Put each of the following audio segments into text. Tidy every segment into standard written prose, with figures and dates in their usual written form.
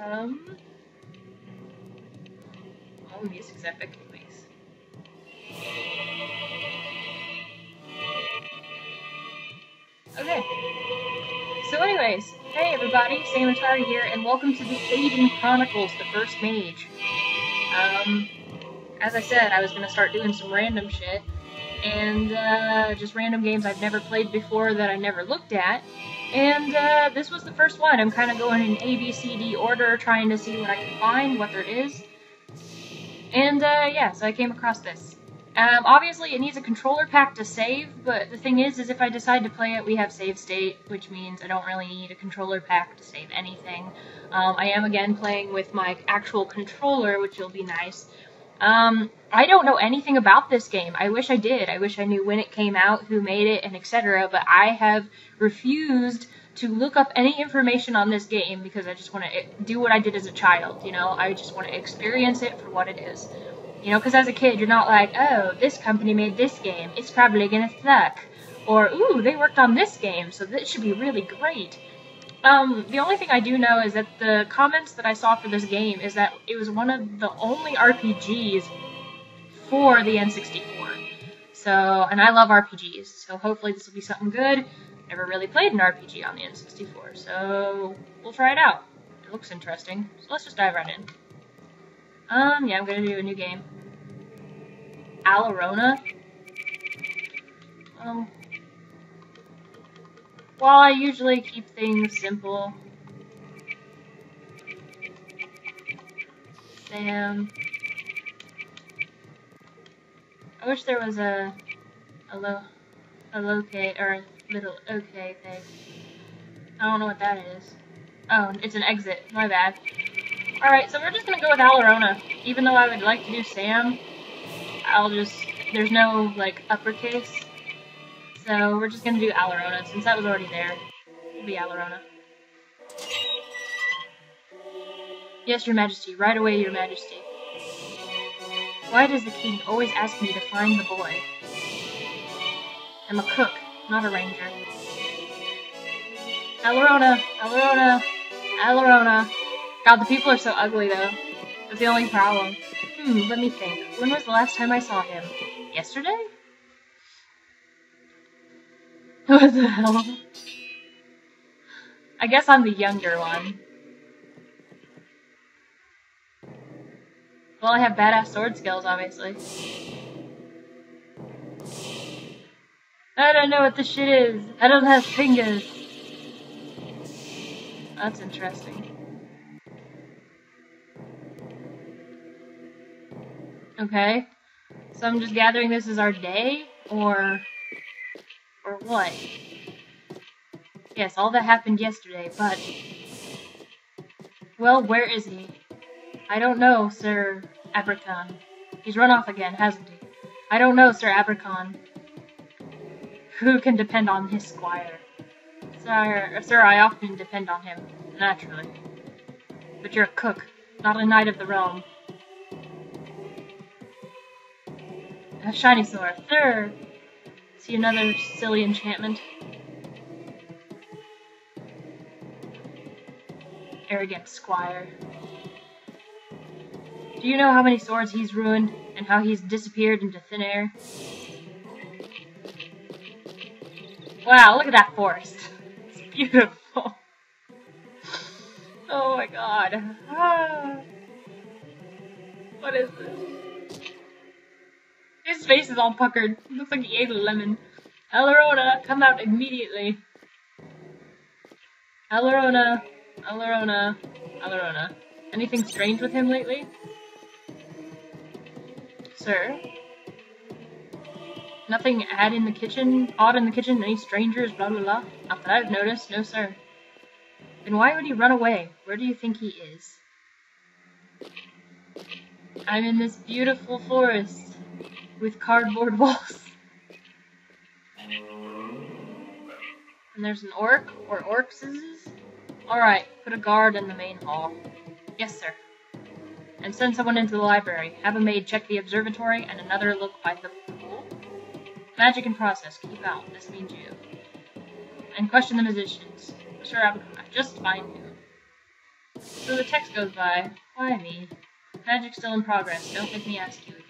Oh, music's epic, please. Okay. So anyways, hey everybody, Samatari here, and welcome to the Aidyn Chronicles, the first Mage. As I said, I was gonna start doing some random shit, and, just random games I've never played before that I never looked at, and, this was the first one. I'm kinda going in A, B, C, D order, trying to see what I can find, what there is, and, yeah, so I came across this. Obviously it needs a controller pack to save, but the thing is if I decide to play it, we have save state, which means I don't really need a controller pack to save anything. I am again playing with my actual controller, which will be nice. I don't know anything about this game. I wish I did. I wish I knew when it came out, who made it, and etc., but I have refused to look up any information on this game because I just want to do what I did as a child, you know? I just want to experience it for what it is. You know, because as a kid, you're not like, oh, this company made this game, it's probably gonna suck. Or, ooh, they worked on this game, so this should be really great. The only thing I do know is that the comments that I saw for this game is that it was one of the only RPGs for the N64. So, and I love RPGs, so hopefully this will be something good. Never really played an RPG on the N64, so we'll try it out. It looks interesting, so let's just dive right in. Yeah, I'm gonna do a new game. Alarona? Well, I usually keep things simple. Sam. I wish there was a locate, or a little okay thing. I don't know what that is. Oh, it's an exit. My bad. Alright, so we're just gonna go with Alarona. Even though I would like to do Sam, there's no, like, uppercase. So we're just gonna do Alarona, since that was already there. It'll be Alarona. Yes, Your Majesty. Right away, Your Majesty. Why does the king always ask me to find the boy? I'm a cook, not a ranger. Alarona! Alarona! Alarona! God, the people are so ugly, though. That's the only problem. Let me think. When was the last time I saw him? Yesterday? What the hell? I guess I'm the younger one. Well, I have badass sword skills, obviously. I don't know what this shit is. I don't have fingers. That's interesting. Okay. So I'm just gathering this as our day? Or what? Yes, all that happened yesterday, but... Well, where is he? I don't know, Sir Abercon. He's run off again, hasn't he? I don't know, Sir Abercon. Who can depend on his squire? Sir, I often depend on him, naturally. But you're a cook, not a knight of the realm. A shiny sword. Sir! See another silly enchantment? Arrogant squire. Do you know how many swords he's ruined, and how he's disappeared into thin air? Wow, look at that forest. It's beautiful. Oh my god. Ah. What is this? His face is all puckered. It looks like he ate a lemon. Alarona, come out immediately. Alarona, Alarona, Alarona. Anything strange with him lately? Sir? Nothing odd in the kitchen? Any strangers, blah blah blah? Not that I've noticed, no sir. Then why would he run away? Where do you think he is? I'm in this beautiful forest with cardboard walls. And there's an orc, or orcs. Alright, put a guard in the main hall. Yes, sir. And send someone into the library. Have a maid check the observatory, and another look by the pool. Magic in process. Keep out. This means you. And question the musicians. Sir Abercon, just find him. So the text goes by. Why me? Magic still in progress. Don't make me ask you again.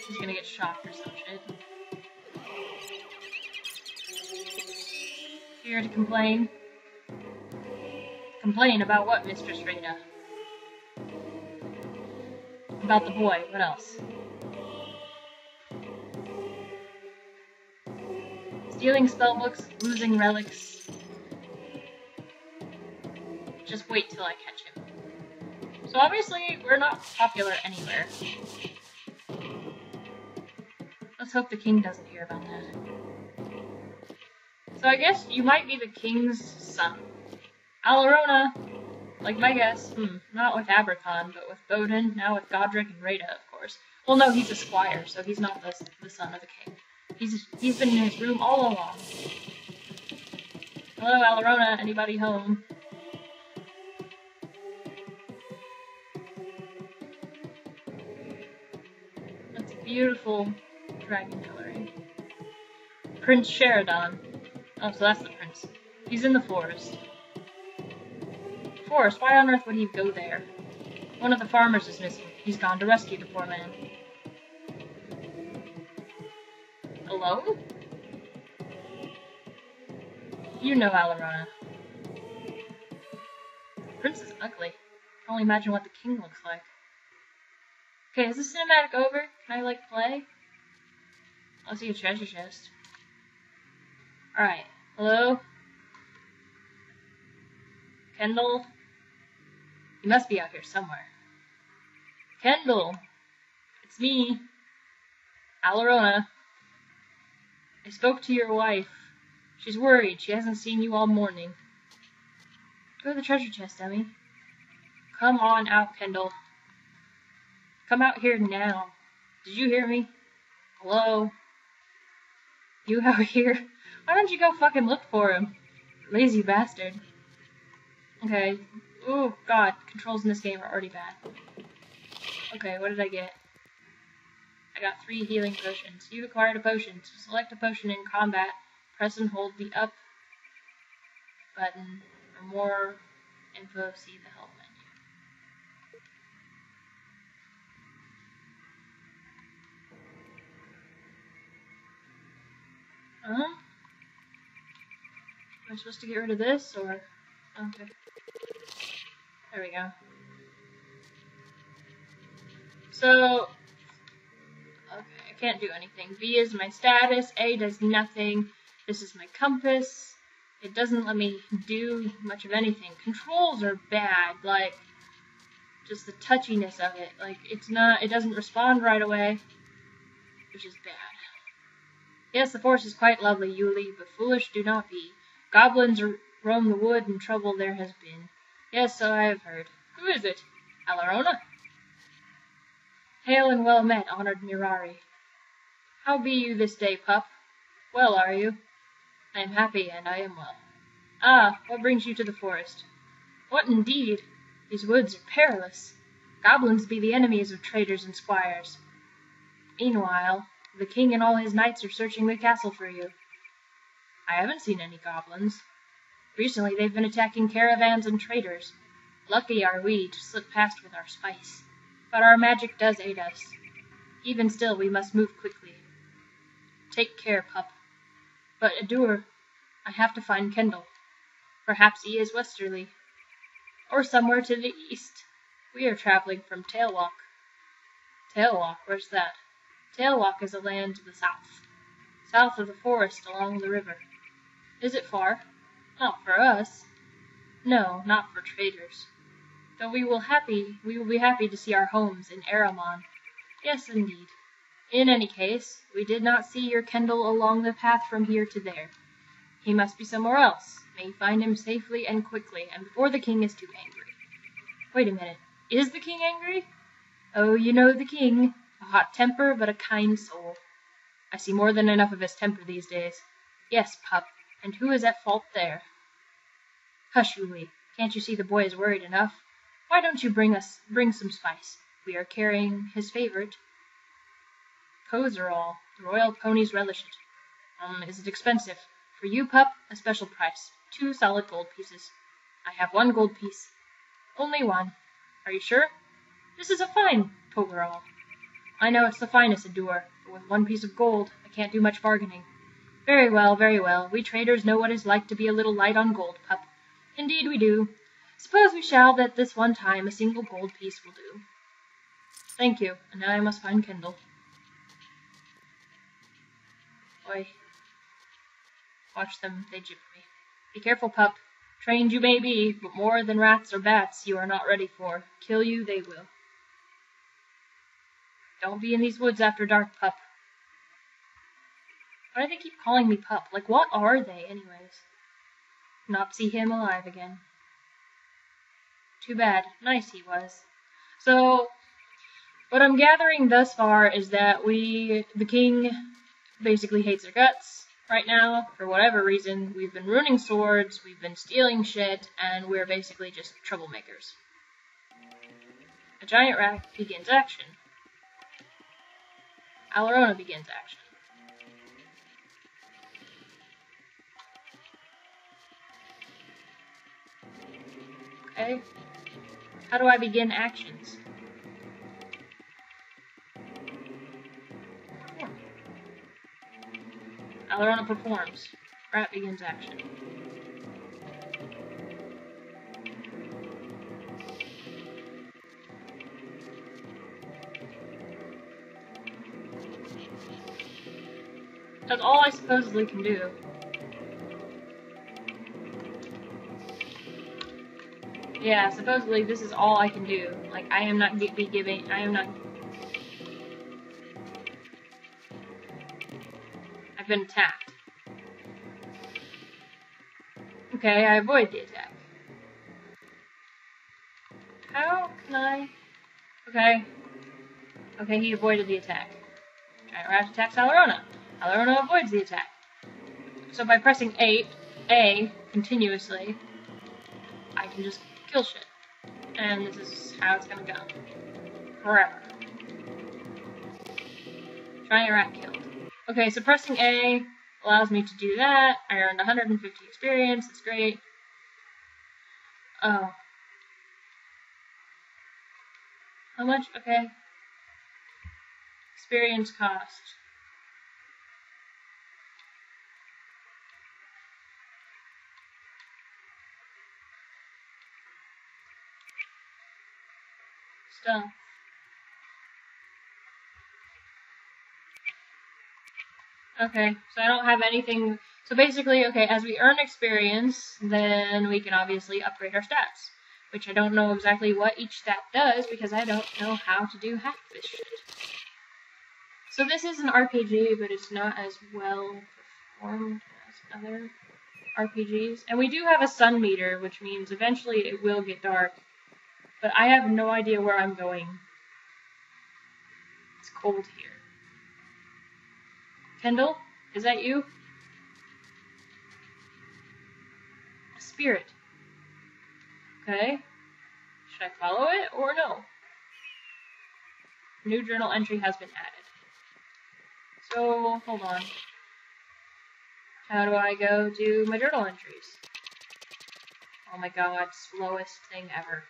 He's gonna get shocked or some shit. Here to complain. Complain about what, Mistress Rita? About the boy. What else? Stealing spellbooks, losing relics. Just wait till I catch him. So obviously, we're not popular anywhere. Let's hope the king doesn't hear about that. So I guess you might be the king's son. Alarona! Like my guess. Not with Abercon, but with Bowden, now with Godric and Rada, of course. Well, no, he's a squire, so he's not the son of the king. He's been in his room all along. Hello, Alarona. Anybody home? That's a beautiful dragon coloring. Prince Sheridan. Oh, so that's the prince. He's in the forest. Forest? Why on earth would he go there? One of the farmers is missing. He's gone to rescue the poor man. Alone? You know Alarona. The prince is ugly. I can only imagine what the king looks like. Okay, is the cinematic over? Can I, like, play? I'll see a treasure chest. Alright. Hello? Kendall? You must be out here somewhere. Kendall! It's me. Alarona. I spoke to your wife. She's worried. She hasn't seen you all morning. Go to the treasure chest, Emmy. Come on out, Kendall. Come out here now. Did you hear me? Hello? You out here? Why don't you go fucking look for him? Lazy bastard. Okay. Oh, God. Controls in this game are already bad. Okay, what did I get? I got 3 healing potions. You've acquired a potion. To select a potion in combat, press and hold the up button. For more info, see the help menu. Am I supposed to get rid of this, or... Okay. There we go. So... Okay, I can't do anything. B is my status, A does nothing. This is my compass. It doesn't let me do much of anything. Controls are bad, like, just the touchiness of it. Like, it doesn't respond right away, which is bad. Yes, the forest is quite lovely, Yuli, but foolish do not be. Goblins roam the wood, and trouble there has been. Yes, so I have heard. Who is it? Alarona? Hail and well met, honored Mirari. How be you this day, pup? Well, are you? I am happy, and I am well. Ah, what brings you to the forest? What indeed? These woods are perilous. Goblins be the enemies of traders and squires. Meanwhile, the king and all his knights are searching the castle for you. I haven't seen any goblins. Recently they've been attacking caravans and traders. Lucky are we to slip past with our spice. But our magic does aid us. Even still, we must move quickly. Take care, pup. But Adur, I have to find Kendall. Perhaps he is westerly. Or somewhere to the east. We are traveling from Tailwalk. Tailwalk, where's that? Tailwalk is a land to the south. South of the forest along the river. Is it far? Not for us. No, not for traders. Though we will be happy to see our homes in Aramon. Yes, indeed. In any case, we did not see your Kendall along the path from here to there. He must be somewhere else. May you find him safely and quickly, and before the king is too angry. Wait a minute. Is the king angry? Oh, you know the king. A hot temper, but a kind soul. I see more than enough of his temper these days. Yes, pup. And who is at fault there? Hush, Uli. Can't you see the boy is worried enough? Why don't you bring some spice? We are carrying his favorite. Kozerol. The royal ponies relish it. Is it expensive? For you, pup, a special price. 2 solid gold pieces. I have 1 gold piece. Only 1. Are you sure? This is a fine pokerall. I know it's the finest in Dur, but with 1 piece of gold, I can't do much bargaining. Very well, very well. We traders know what it's like to be a little light on gold, pup. Indeed we do. Suppose we shall that this one time a single gold piece will do. Thank you, and now I must find Kendall. Oi. Watch them, they jip me. Be careful, pup. Trained you may be, but more than rats or bats you are not ready for. Kill you they will. Don't be in these woods after dark, pup. Why do they keep calling me pup? Like, what are they, anyways? Not see him alive again. Too bad. Nice he was. So, what I'm gathering thus far is that the king basically hates their guts right now. For whatever reason, we've been ruining swords, we've been stealing shit, and we're basically just troublemakers. A giant rat begins action. Alarona begins action. Okay. How do I begin actions? Alarona performs. Rat begins action. That's all I supposedly can do. Yeah, supposedly this is all I can do. Like, I am not I've been attacked. Okay, I avoid the attack. How can I... Okay, he avoided the attack. Giant rat attacks Alarona. Alarona avoids the attack. So by pressing A continuously, I can just kill shit. And this is how it's gonna go. Forever. Giant rat killed. Okay, so pressing A allows me to do that. I earned 150 experience, that's great. Oh. How much? Okay. Experience cost. Stuff. Okay, so I don't have anything. So basically, okay, as we earn experience, then we can obviously upgrade our stats. Which I don't know exactly what each stat does, because I don't know how to do half this shit. So this is an RPG, but it's not as well performed as other RPGs. And we do have a sun meter, which means eventually it will get dark. But I have no idea where I'm going. It's cold here. Kendall, is that you? A spirit. Okay. Should I follow it or no? New journal entry has been added. So, hold on. How do I go do my journal entries? Oh my god, slowest thing ever.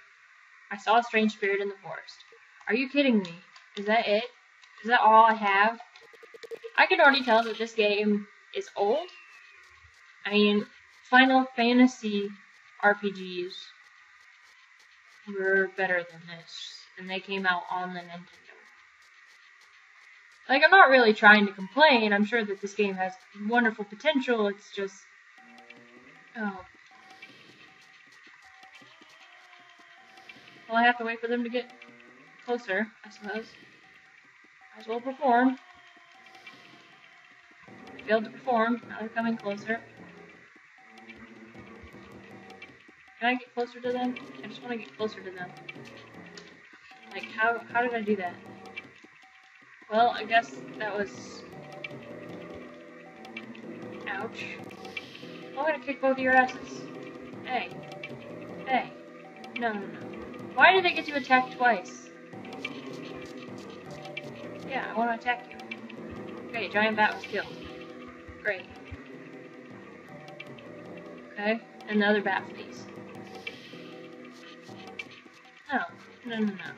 I saw a strange spirit in the forest. Are you kidding me? Is that it? Is that all I have? I can already tell that this game is old. I mean, Final Fantasy RPGs were better than this, and they came out on the Nintendo. Like, I'm not really trying to complain. I'm sure that this game has wonderful potential. It's just... Oh. Well, I have to wait for them to get closer, I suppose. Might as well perform. Failed to perform. Now they're coming closer. Can I get closer to them? I just want to get closer to them. Like, how did I do that? Well, I guess that was... Ouch. I'm gonna kick both of your asses. Hey. Hey. No. Why did they get to attack twice? Yeah, I want to attack you. Okay, giant bat was killed. Great. Okay? Another bat face. No. No, no, no.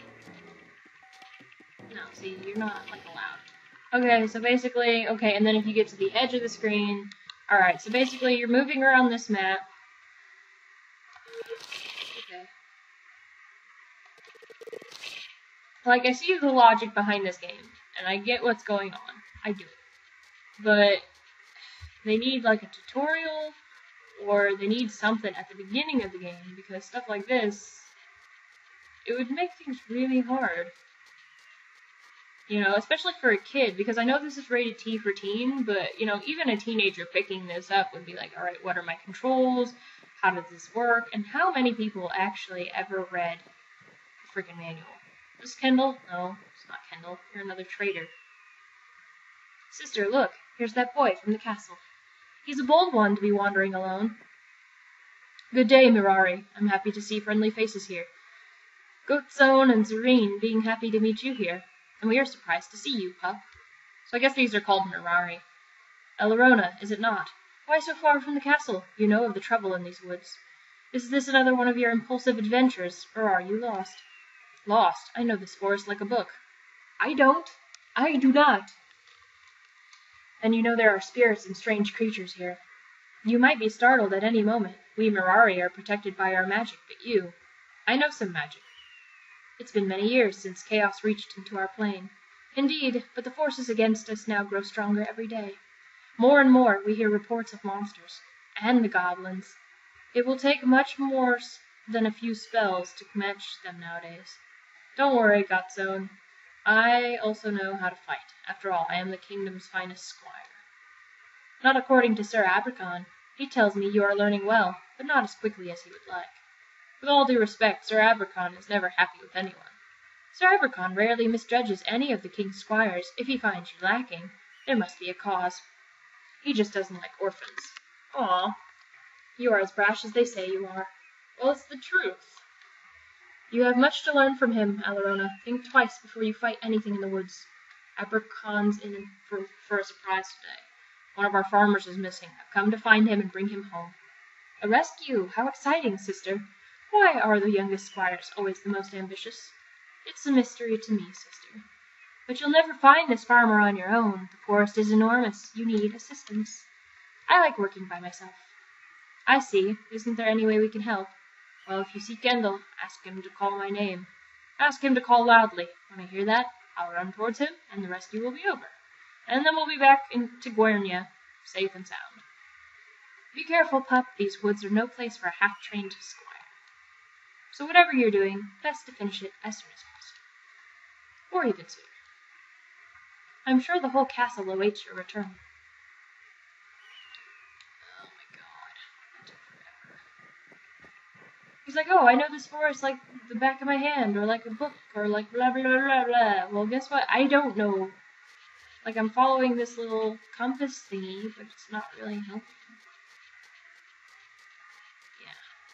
No, see, you're not, like, allowed. Okay, so basically, okay, and then if you get to the edge of the screen, alright, so basically you're moving around this map. Okay. Like, I see the logic behind this game, and I get what's going on. I do. But they need, like, a tutorial, or they need something at the beginning of the game, because stuff like this, it would make things really hard. You know, especially for a kid, because I know this is rated T for teen, but, you know, even a teenager picking this up would be like, alright, what are my controls? How does this work? And how many people actually ever read the freaking manual? Is this Kendall? No, it's not Kendall. You're another traitor. Sister, look, here's that boy from the castle. He's a bold one to be wandering alone. Good day, Mirari. I'm happy to see friendly faces here. Goatzone and Zareen being happy to meet you here. And we are surprised to see you, pup. So I guess these are called Mirari. Elarona, is it not? Why so far from the castle? You know of the trouble in these woods. Is this another one of your impulsive adventures, or are you lost? Lost? I know this forest like a book. I don't. I do not. And you know there are spirits and strange creatures here. You might be startled at any moment. We Mirari are protected by our magic, but you... I know some magic. It's been many years since chaos reached into our plane. Indeed, but the forces against us now grow stronger every day. More and more we hear reports of monsters, and the goblins. It will take much more than a few spells to match them nowadays. Don't worry, Gotzone. I also know how to fight. After all, I am the kingdom's finest squire. Not according to Sir Abercon. He tells me you are learning well, but not as quickly as he would like. With all due respect, Sir Abercon is never happy with anyone. Sir Abercon rarely misjudges any of the king's squires. If he finds you lacking, there must be a cause. He just doesn't like orphans. Aw, you are as brash as they say you are. Well, it's the truth. You have much to learn from him, Alarona. Think twice before you fight anything in the woods. Abercon's in for a surprise today. One of our farmers is missing. I've come to find him and bring him home. A rescue! How exciting, sister! Why are the youngest squires always the most ambitious? It's a mystery to me, sister. But you'll never find this farmer on your own. The forest is enormous. You need assistance. I like working by myself. I see. Isn't there any way we can help? Well, if you see Kendall, ask him to call my name. Ask him to call loudly. When I hear that, I'll run towards him, and the rescue will be over. And then we'll be back into Guernia, safe and sound. Be careful, pup. These woods are no place for a half-trained squire. So whatever you're doing, best to finish it as soon as possible. Or even sooner. I'm sure the whole castle awaits your return. Oh my god. That took forever. He's like, oh, I know this forest like the back of my hand, or like a book, or like blah blah blah blah. Well, guess what? I don't know. Like, I'm following this little compass thingy, but it's not really helping.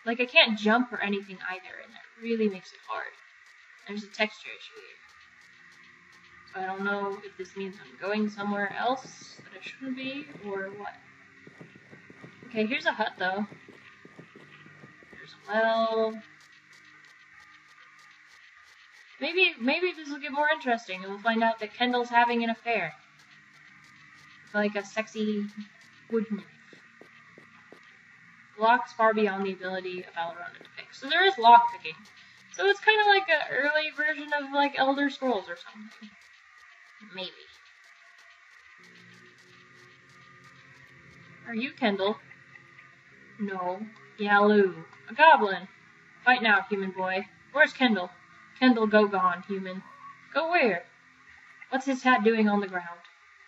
Like, I can't jump or anything either, and that really makes it hard. There's a texture issue here. So I don't know if this means I'm going somewhere else that I shouldn't be, or what. Okay, here's a hut, though. There's a well. Maybe this will get more interesting, and we'll find out that Kendall's having an affair. Like a sexy wood nymph. Locks far beyond the ability of Alarona to pick. So there is lock picking. So it's kind of like an early version of like Elder Scrolls or something. Maybe. Are you Kendall? No. Yalu. A goblin. Fight now, human boy. Where's Kendall? Kendall, go gone, human. Go where? What's his hat doing on the ground?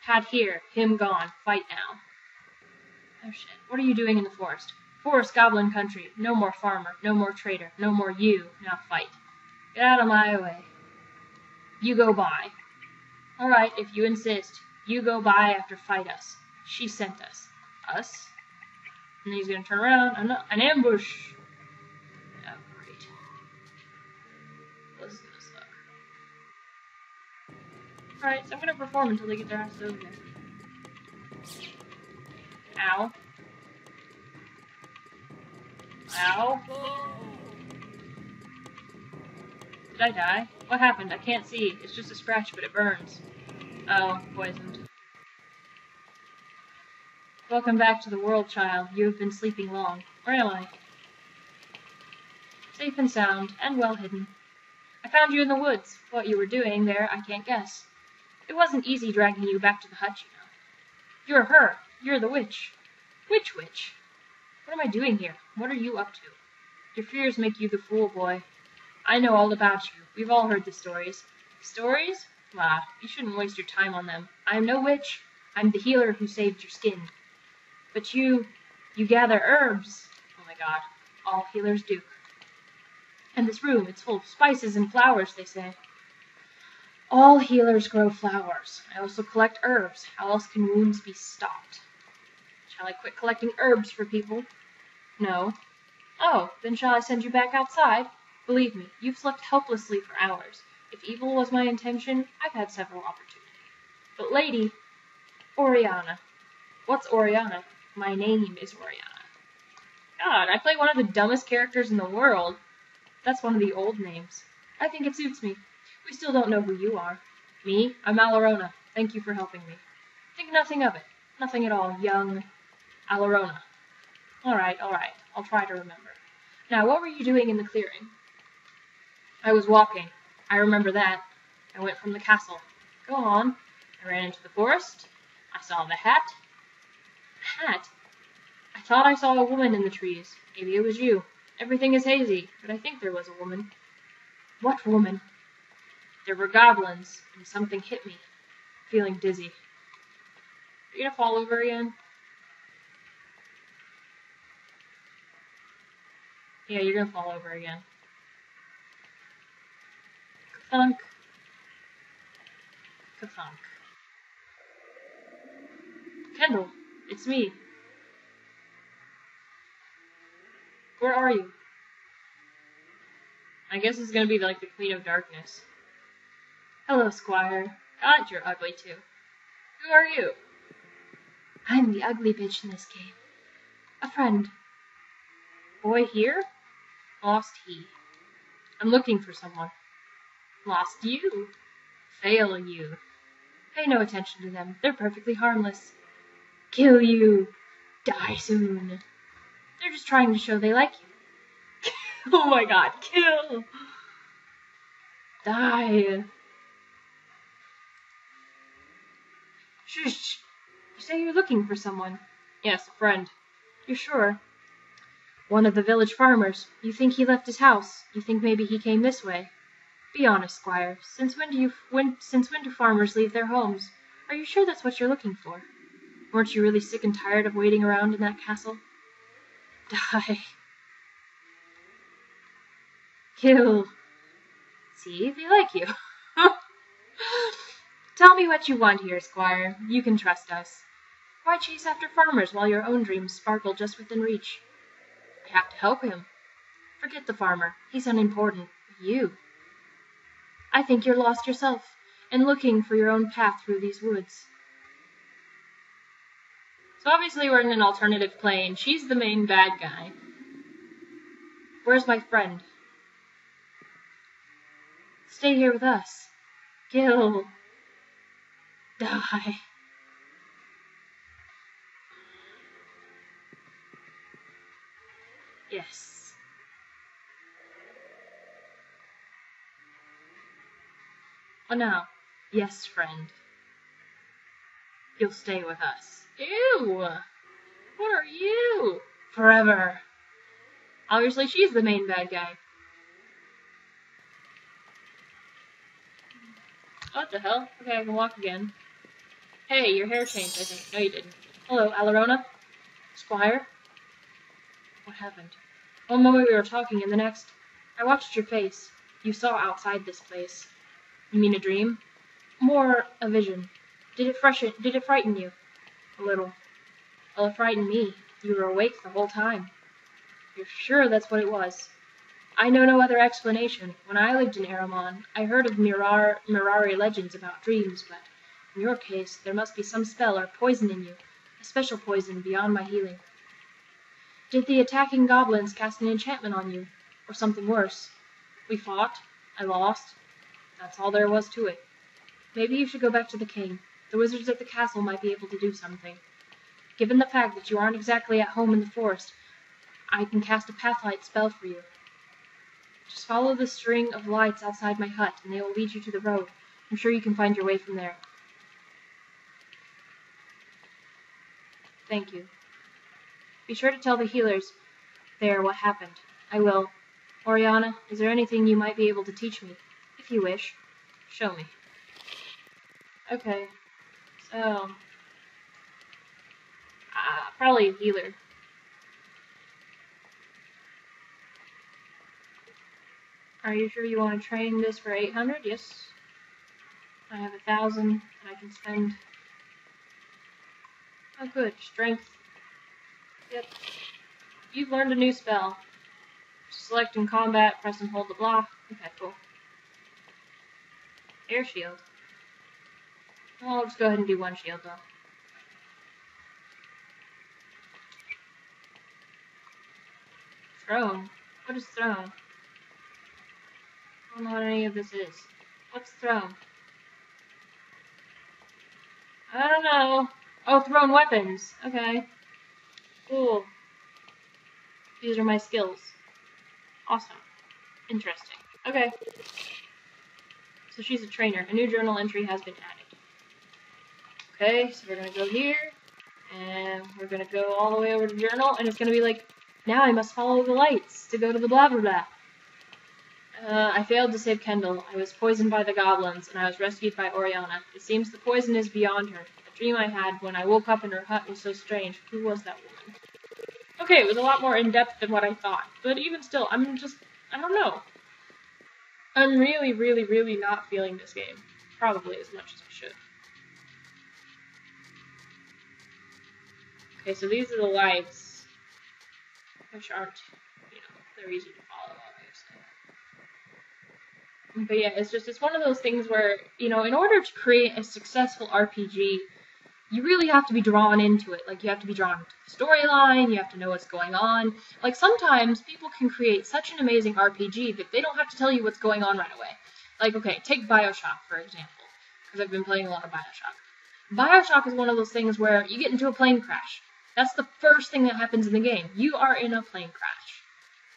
Hat here. Him gone. Fight now. Oh shit. What are you doing in the forest? Forest goblin country. No more farmer. No more trader. No more you. Now fight. Get out of my way. You go by. Alright, if you insist. You go by after fight us. She sent us. Us? And then he's gonna turn around. An ambush. Oh, great. This is gonna suck. Alright, so I'm gonna perform until they get their asses over there. Ow. Ow. Did I die? What happened? I can't see. It's just a scratch, but it burns. Oh, poisoned. Welcome back to the world, child. You have been sleeping long. Where am I? Safe and sound, and well hidden. I found you in the woods. What you were doing there, I can't guess. It wasn't easy dragging you back to the hut, you know. You're her. You're the witch. Which witch? What am I doing here? What are you up to? Your fears make you the fool, boy. I know all about you. We've all heard the stories. Stories? Ah, you shouldn't waste your time on them. I'm no witch. I'm the healer who saved your skin. But you gather herbs. Oh my god. All healers do. And this room, it's full of spices and flowers, they say. All healers grow flowers. I also collect herbs. How else can wounds be stopped? Shall I quit collecting herbs for people? No. Oh, then shall I send you back outside? Believe me, you've slept helplessly for hours. If evil was my intention, I've had several opportunities. But lady, Oriana. What's Oriana? My name is Oriana. God, I play one of the dumbest characters in the world. That's one of the old names. I think it suits me. We still don't know who you are. Me? I'm Alarona. Thank you for helping me. Think nothing of it. Nothing at all, young Alarona. All right. I'll try to remember. Now, what were you doing in the clearing? I was walking. I remember that. I went from the castle. Go on. I ran into the forest. I saw the hat. Hat? I thought I saw a woman in the trees. Maybe it was you. Everything is hazy, but I think there was a woman. What woman? There were goblins, and something hit me. Feeling dizzy. Are you gonna fall over again? Yeah, you're gonna fall over again. Ka-thunk. Ka-thunk. Kendall, it's me. Where are you? I guess it's gonna be like the Queen of Darkness. Hello, Squire. God, you're ugly too. Who are you? I'm the ugly bitch in this game. A friend. Boy here? Lost he. I'm looking for someone. Lost you. Fail you. Pay no attention to them. They're perfectly harmless. Kill you. Die soon. They're just trying to show they like you. Oh my god, kill! Die. Shush. You say you're looking for someone. Yes, a friend. You're sure? One of the village farmers. You think he left his house. You think maybe he came this way. Be honest, Squire. Since when do farmers leave their homes? Are you sure that's what you're looking for? Weren't you really sick and tired of waiting around in that castle? Die. Kill. See, they like you. Tell me what you want here, Squire. You can trust us. Why chase after farmers while your own dreams sparkle just within reach? I have to help him. Forget the farmer. He's unimportant. You. I think you're lost yourself, and looking for your own path through these woods. So obviously we're in an alternative plane. She's the main bad guy. Where's my friend? Stay here with us. Kill. Die. Yes. Oh no. Yes, friend. You'll stay with us. Ew! What are you? Forever. Obviously she's the main bad guy. What the hell? Okay, I can walk again. Hey, your hair changed, I think. No, you didn't. Hello, Alarona? Squire? What happened? One moment we were talking, and the next, I watched your face. You saw outside this place. You mean a dream? More a vision. Did it frighten you? A little. Well, it frightened me. You were awake the whole time. You're sure that's what it was? I know no other explanation. When I lived in Aramon, I heard of Mirari legends about dreams, but in your case, there must be some spell or poison in you, a special poison beyond my healing. Did the attacking goblins cast an enchantment on you? Or something worse? We fought. I lost. That's all there was to it. Maybe you should go back to the king. The wizards at the castle might be able to do something. Given the fact that you aren't exactly at home in the forest, I can cast a pathlight spell for you. Just follow the string of lights outside my hut, and they will lead you to the road. I'm sure you can find your way from there. Thank you. Be sure to tell the healers there what happened. I will. Oriana, is there anything you might be able to teach me? If you wish. Show me. Okay. So... probably a healer. Are you sure you want to train this for 800? Yes. I have 1,000 that I can spend. Oh good, strength. Yep. You've learned a new spell. Select in combat, press and hold the block. Okay, cool. Air shield. Well, I'll just go ahead and do one shield though. Throne? What is throne? I don't know what any of this is. What's throne? I don't know. Oh, thrown weapons. Okay. Cool. These are my skills. Awesome. Interesting. Okay. So she's a trainer. A new journal entry has been added. Okay, so we're gonna go here. And we're gonna go all the way over to journal. And it's gonna be like, now I must follow the lights to go to the blah blah blah. I failed to save Kendall. I was poisoned by the goblins, and I was rescued by Oriana. It seems the poison is beyond her. The dream I had when I woke up in her hut was so strange. Who was that woman? Okay, it was a lot more in-depth than what I thought. But even still, I don't know. I'm really, really, really not feeling this game. Probably as much as I should. Okay, so these are the lights. Which aren't, they're easy to follow, obviously. But yeah, it's one of those things where, in order to create a successful RPG, you really have to be drawn into it. Like, you have to be drawn into the storyline, you have to know what's going on. Like, sometimes people can create such an amazing RPG that they don't have to tell you what's going on right away. Like, okay, take BioShock, for example, because I've been playing a lot of BioShock. BioShock is one of those things where you get into a plane crash. That's the first thing that happens in the game. You are in a plane crash.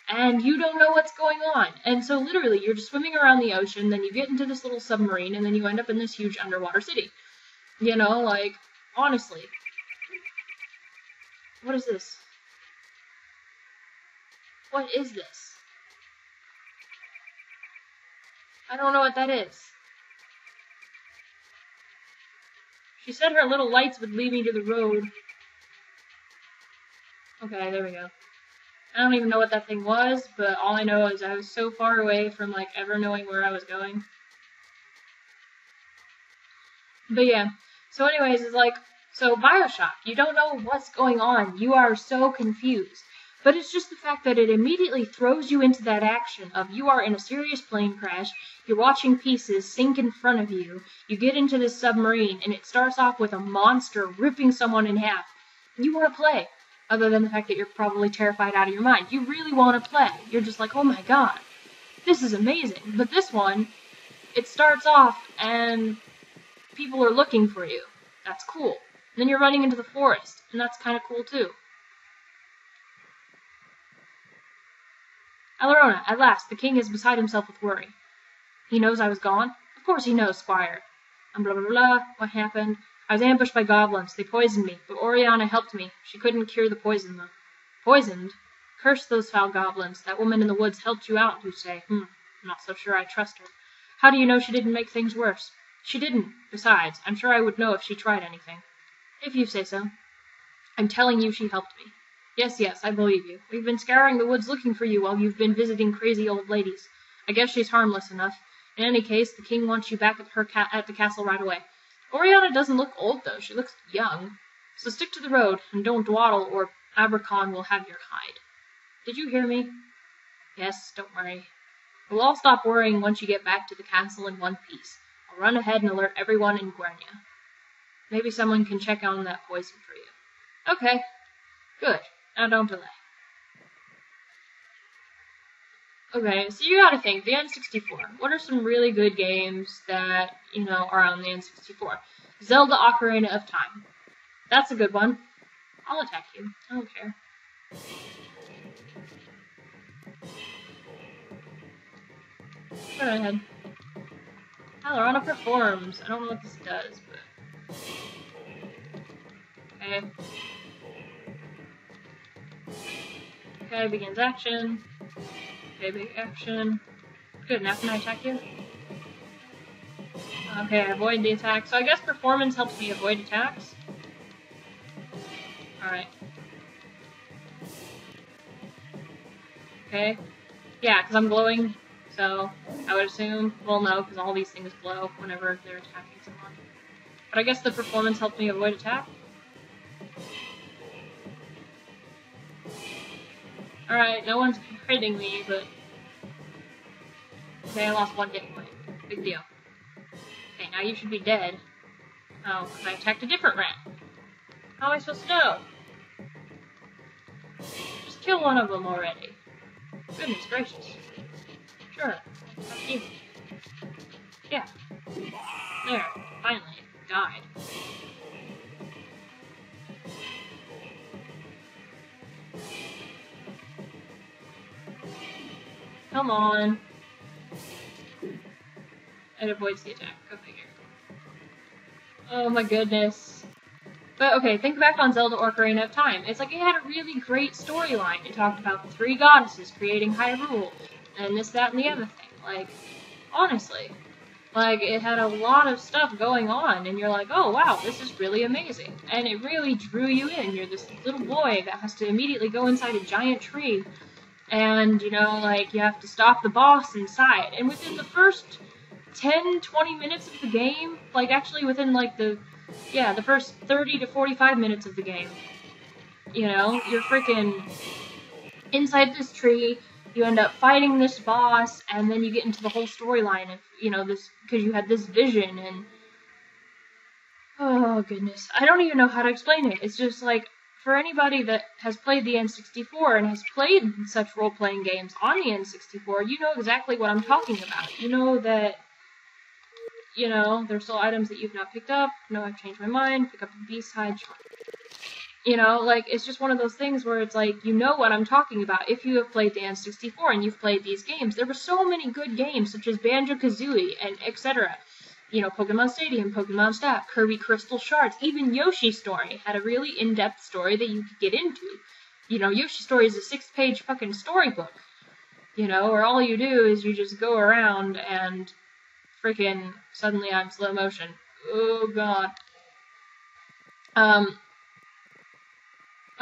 And you don't know what's going on. And so literally, you're just swimming around the ocean, then you get into this little submarine, and then you end up in this huge underwater city. Like, honestly. What is this? What is this? I don't know what that is. She said her little lights would lead me to the road. Okay, there we go. I don't even know what that thing was, but all I know is I was so far away from, like, ever knowing where I was going. But yeah. So anyways, it's like, so BioShock, you don't know what's going on. You are so confused. But it's just the fact that it immediately throws you into that action of you are in a serious plane crash, you're watching pieces sink in front of you, you get into this submarine, and it starts off with a monster ripping someone in half. You want to play. Other than the fact that you're probably terrified out of your mind. You really want to play. You're just like, oh my god, this is amazing. But this one, it starts off and people are looking for you. That's cool. And then you're running into the forest, and that's kind of cool too. Alarona, at last, the king is beside himself with worry. He knows I was gone? Of course he knows, squire. And blah blah blah, what happened? I was ambushed by goblins. They poisoned me, but Oriana helped me. She couldn't cure the poison, though. Poisoned? Curse those foul goblins. That woman in the woods helped you out, you say. I'm not so sure I trust her. How do you know she didn't make things worse? She didn't. Besides, I'm sure I would know if she tried anything. If you say so. I'm telling you she helped me. Yes, I believe you. We've been scouring the woods looking for you while you've been visiting crazy old ladies. I guess she's harmless enough. In any case, the king wants you back at the castle right away. Oriana doesn't look old, though. She looks young. So stick to the road, and don't dawdle, or Abercon will have your hide. Did you hear me? Yes, don't worry. We'll all stop worrying once you get back to the castle in one piece. I'll run ahead and alert everyone in Guernia. Maybe someone can check on that poison for you. Okay. Good. Now don't delay. Okay, so you gotta think, the N64. What are some really good games that, you know, are on the N64? Zelda Ocarina of Time. That's a good one. I'll attack you. I don't care. Go ahead. Alorana performs. I don't know what this does, but... Okay. Okay, begins action. Okay, big action. Good, now can I attack you? Okay, avoid the attack. So I guess performance helps me avoid attacks. Alright. Okay. Yeah, because I'm glowing, so I would assume, well no, because all these things glow whenever they're attacking someone. But I guess the performance helped me avoid attack. Alright, no one's hitting me, but... Okay, I lost 1 hit point. Big deal. Okay, now you should be dead. Oh, because I attacked a different rat. How am I supposed to know? Just kill one of them already. Goodness gracious. Sure. Fuck you. Yeah. There. Finally. Died. Come on. It avoids the attack. Go figure. Oh my goodness. But okay, think back on Zelda Ocarina of Time. It's like it had a really great storyline. It talked about the 3 goddesses creating Hyrule, and this, that, and the other thing. Like, honestly. Like, it had a lot of stuff going on, and you're like, oh wow, this is really amazing. And it really drew you in. You're this little boy that has to immediately go inside a giant tree, and, you know, like, you have to stop the boss inside. And within the first 10-20 minutes of the game, like, actually within, like, the first 30 to 45 minutes of the game, you know, you're freaking inside this tree, you end up fighting this boss, and then you get into the whole storyline of, you know, this, because you had this vision, and, oh goodness, I don't even know how to explain it. It's just like, for anybody that has played the N64 and has played such role-playing games on the N64, you know exactly what I'm talking about. You know that, you know, there's still items that you've not picked up. No, I've changed my mind. Pick up the B-side. You know, like, it's just one of those things where it's like, you know what I'm talking about if you have played the N64 and you've played these games. There were so many good games, such as Banjo-Kazooie and etc. You know, Pokemon Stadium, Pokemon Snap, Kirby Crystal Shards, even Yoshi's Story had a really in-depth story that you could get into. You know, Yoshi's Story is a 6-page fucking storybook. You know, where all you do is you just go around and freaking suddenly I'm slow motion. Oh god.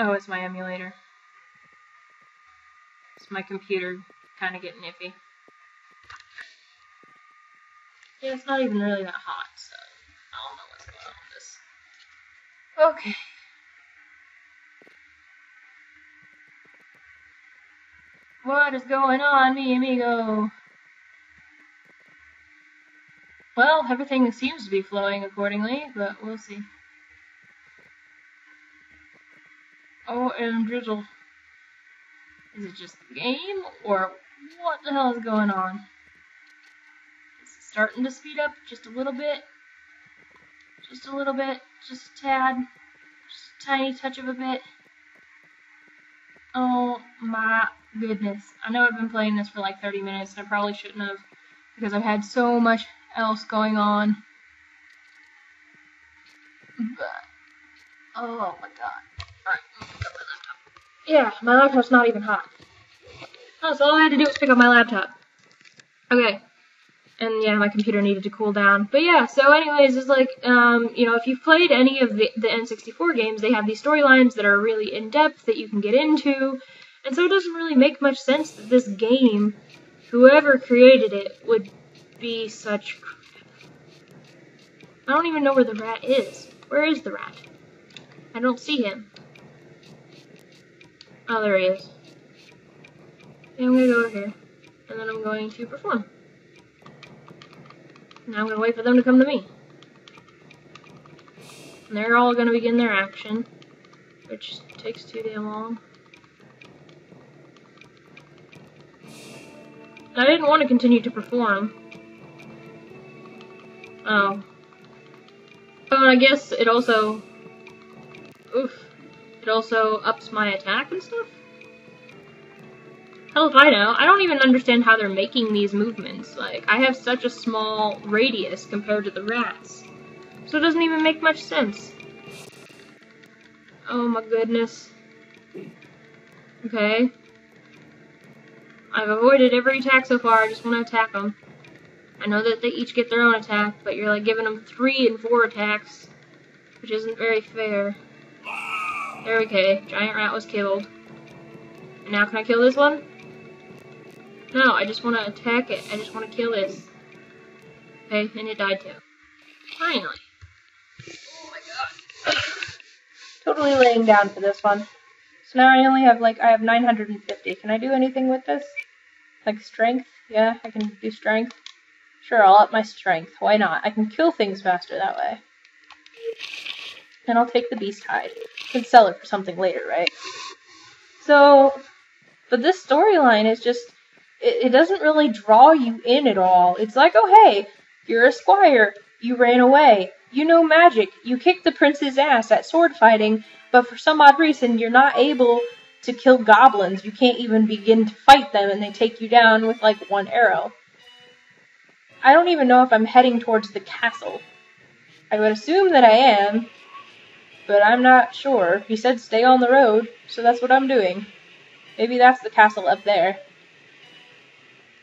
Oh, it's my emulator. It's my computer kind of getting iffy. Yeah, it's not even really that hot, so I don't know what's going on with this. Okay. What is going on, mi amigo? Well, everything seems to be flowing accordingly, but we'll see. Oh, and drizzle. Is it just the game, or what the hell is going on? Is it starting to speed up just a little bit? Just a little bit? Just a tad? Just a tiny touch of a bit? Oh my goodness. I know I've been playing this for like 30 minutes, and I probably shouldn't have, because I've had so much else going on. But, oh my god. Alright, I'm gonna pick up my laptop. Yeah, my laptop's not even hot. Oh, so all I had to do was pick up my laptop. Okay. And yeah, my computer needed to cool down. But yeah, so anyways, it's like, you know, if you've played any of the N64 games, they have these storylines that are really in-depth that you can get into. And so it doesn't really make much sense that this game, whoever created it, would be such crap. I don't even know where the rat is. Where is the rat? I don't see him. Oh, there he is. And I'm gonna go over here. And then I'm going to perform. Now I'm going to wait for them to come to me. And they're all going to begin their action, which takes too damn long. I didn't want to continue to perform. Oh. Oh, and I guess it also... Oof. It also ups my attack and stuff? Hell if I know. I don't even understand how they're making these movements. Like, I have such a small radius compared to the rats. So it doesn't even make much sense. Oh my goodness. Okay. I've avoided every attack so far, I just want to attack them. I know that they each get their own attack, but you're like giving them 3 and 4 attacks, which isn't very fair. There we go. Giant rat was killed. And now can I kill this one? No, I just want to attack it. I just want to kill this. Okay, and it died too. Finally. Oh my god. Totally laying down for this one. So now I only have, I have 950. Can I do anything with this? Like strength? Yeah, I can do strength. Sure, I'll up my strength. Why not? I can kill things faster that way. And I'll take the beast hide. I can sell it for something later, right? So, but this storyline is just, it doesn't really draw you in at all. It's like, oh hey, you're a squire, you ran away, you know magic, you kicked the prince's ass at sword fighting, but for some odd reason you're not able to kill goblins. You can't even begin to fight them and they take you down with like 1 arrow. I don't even know if I'm heading towards the castle. I would assume that I am, but I'm not sure. He said stay on the road, so that's what I'm doing. Maybe that's the castle up there.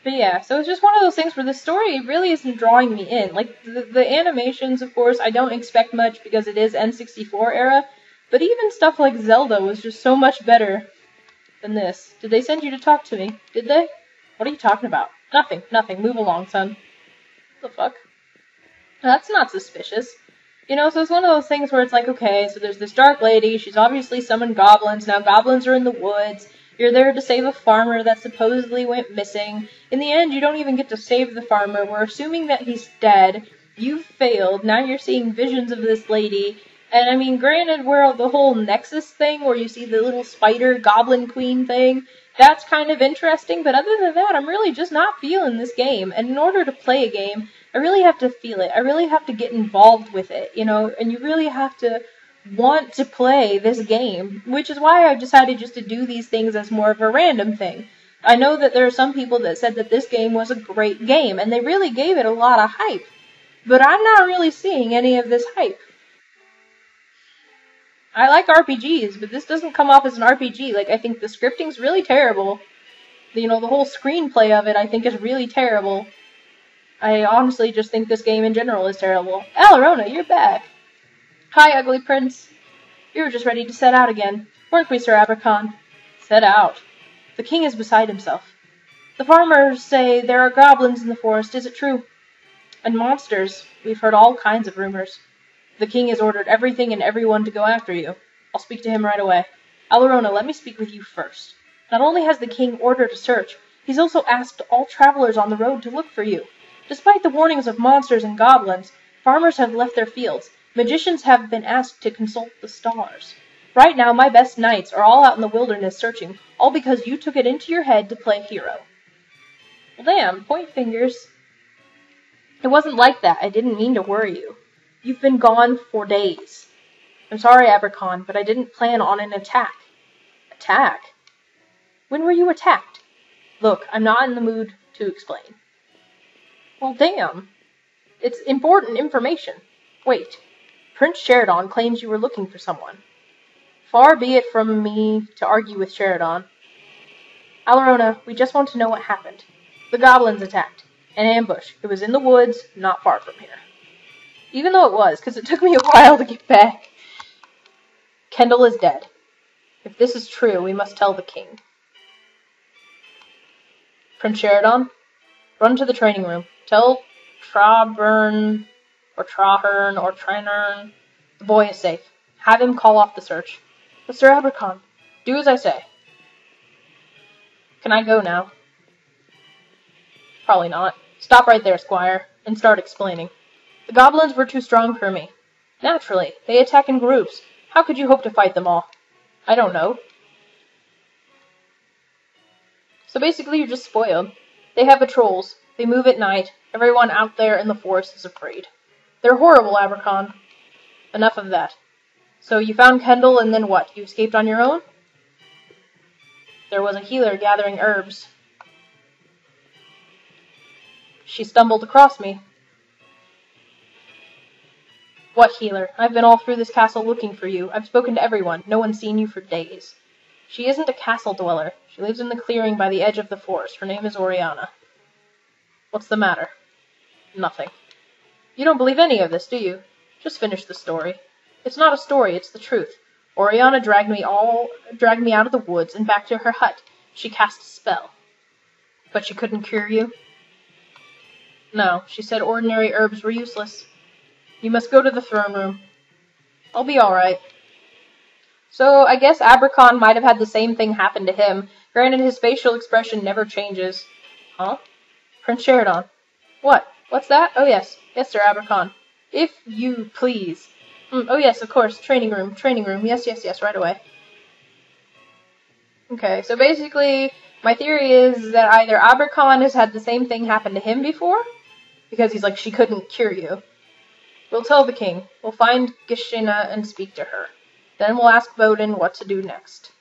But yeah, so it's just one of those things where the story really isn't drawing me in. Like, the animations, of course, I don't expect much because it is N64 era, but even stuff like Zelda was just so much better than this. Did they send you to talk to me? Did they? What are you talking about? Nothing, nothing. Move along, son. What the fuck? That's not suspicious. You know, so it's one of those things where it's like, okay, so there's this dark lady, she's obviously summoned goblins, now goblins are in the woods, you're there to save a farmer that supposedly went missing. In the end, you don't even get to save the farmer, we're assuming that he's dead, you've failed, now you're seeing visions of this lady, and I mean, granted, where the whole Nexus thing, where you see the little spider goblin queen thing, that's kind of interesting, but other than that, I'm really just not feeling this game, and in order to play a game, I really have to feel it. I really have to get involved with it, you know, and you really have to want to play this game, which is why I decided just to do these things as more of a random thing. I know that there are some people that said that this game was a great game, and they really gave it a lot of hype, but I'm not really seeing any of this hype. I like RPGs, but this doesn't come off as an RPG. Like, I think the scripting's really terrible. You know, the whole screenplay of it, I think, is really terrible. I honestly just think this game in general is terrible. Alarona, you're back. Hi, ugly prince. You were just ready to set out again, weren't we, Sir Abercon? Set out? The king is beside himself. The farmers say there are goblins in the forest, is it true? And monsters. We've heard all kinds of rumors. The king has ordered everything and everyone to go after you. I'll speak to him right away. Alarona, let me speak with you first. Not only has the king ordered a search, he's also asked all travelers on the road to look for you. Despite the warnings of monsters and goblins, farmers have left their fields. Magicians have been asked to consult the stars. Right now, my best knights are all out in the wilderness searching, all because you took it into your head to play hero. Well, damn, point fingers. It wasn't like that. I didn't mean to worry you. You've been gone for days. I'm sorry, Abercon, but I didn't plan on an attack. Attack? When were you attacked? Look, I'm not in the mood to explain. Well, damn. It's important information. Wait. Prince Sheridan claims you were looking for someone. Far be it from me to argue with Sheridan. Alarona, we just want to know what happened. The goblins attacked. An ambush. It was in the woods, not far from here. Even though it was, because it took me a while to get back. Kendall is dead. If this is true, we must tell the king. Prince Sheridan, run to the training room. Tell Trahern or Trenern the boy is safe. Have him call off the search. But Sir Abercon, do as I say. Can I go now? Probably not. Stop right there, Squire, and start explaining. The goblins were too strong for me. Naturally, they attack in groups. How could you hope to fight them all? I don't know. So basically you're just spoiled. They have patrols. They move at night. Everyone out there in the forest is afraid. They're horrible, Abercon. Enough of that. So you found Kendall, and then what? You escaped on your own? There was a healer gathering herbs. She stumbled across me. What healer? I've been all through this castle looking for you. I've spoken to everyone. No one's seen you for days. She isn't a castle dweller. She lives in the clearing by the edge of the forest. Her name is Oriana. What's the matter? Nothing. You don't believe any of this, do you? Just finish the story. It's not a story, it's the truth. Oriana dragged me out of the woods and back to her hut. She cast a spell. But she couldn't cure you? No, she said ordinary herbs were useless. You must go to the throne room. I'll be alright. So, I guess Abercon might have had the same thing happen to him. Granted, his facial expression never changes. Huh? Prince Sheridan. What? What's that? Oh, yes. Yes, Sir Abercon. If you please. Oh, yes, of course. Training room. Yes, right away. Okay, so basically, my theory is that either Abercon has had the same thing happen to him before, because he's like, she couldn't cure you. We'll tell the king. We'll find Gishina and speak to her. Then we'll ask Bowden what to do next.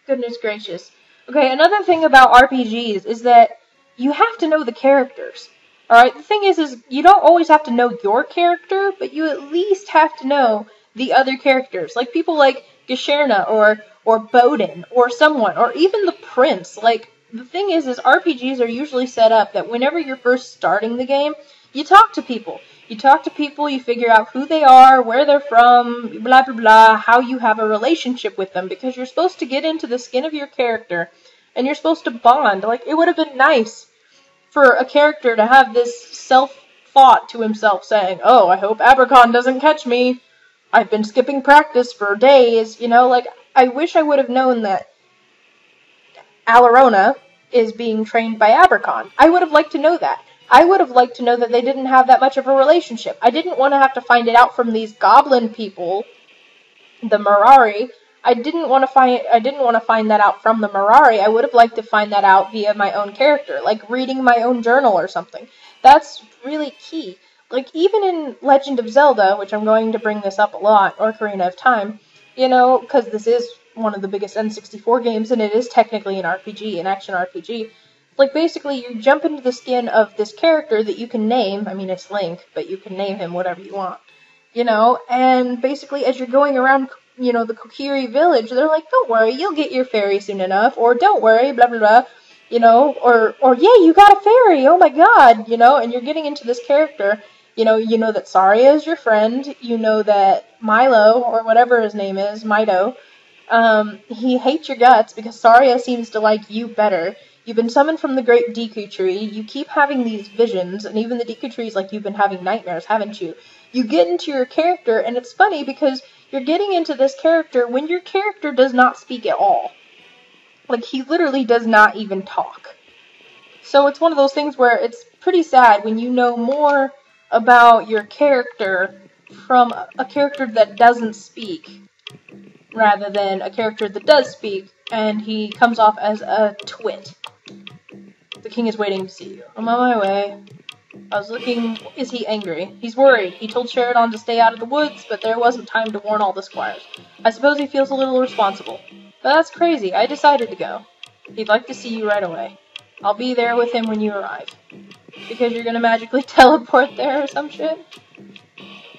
Goodness gracious. Okay, another thing about RPGs is that you have to know the characters. Alright, the thing is you don't always have to know your character, but you at least have to know the other characters. Like people like Gishina or Bowden or someone, or even the prince. Like, the thing is RPGs are usually set up that whenever you're first starting the game, you talk to people. You figure out who they are, where they're from, blah, blah, blah, how you have a relationship with them, because you're supposed to get into the skin of your character, and you're supposed to bond. Like, it would have been nice for a character to have this self-thought to himself, saying, oh, I hope Abercon doesn't catch me. I've been skipping practice for days, you know, like, I wish I would have known that Alarona is being trained by Abercon. I would have liked to know that. I would have liked to know that they didn't have that much of a relationship. I didn't want to have to find it out from these goblin people, the Mirari. I didn't want to find that out from the Mirari. I would have liked to find that out via my own character, like reading my own journal or something. That's really key. Like, even in Legend of Zelda, which I'm going to bring this up a lot, or Ocarina of Time, you know, because this is one of the biggest N64 games, and it is technically an RPG, an action RPG. Like, basically, you jump into the skin of this character that you can name. I mean, it's Link, but you can name him whatever you want. You know, and basically, as you're going around, you know, the Kokiri village, they're like, don't worry, you'll get your fairy soon enough, or don't worry, blah, blah, blah, you know, or yeah, you got a fairy, oh my god, you know, and you're getting into this character, you know that Saria is your friend, you know that Milo, or whatever his name is, Mido, he hates your guts because Saria seems to like you better. You've been summoned from the Great Deku Tree, you keep having these visions, and even the Deku Tree's like you've been having nightmares, haven't you? You get into your character, and it's funny because you're getting into this character when your character does not speak at all. Like, he literally does not even talk. So it's one of those things where it's pretty sad when you know more about your character from a character that doesn't speak, rather than a character that does speak, and he comes off as a twit. The king is waiting to see you. I'm on my way. I was looking. Is he angry? He's worried. He told Sheridan to stay out of the woods, but there wasn't time to warn all the squires. I suppose he feels a little responsible. But that's crazy. I decided to go. He'd like to see you right away. I'll be there with him when you arrive. Because you're gonna magically teleport there or some shit?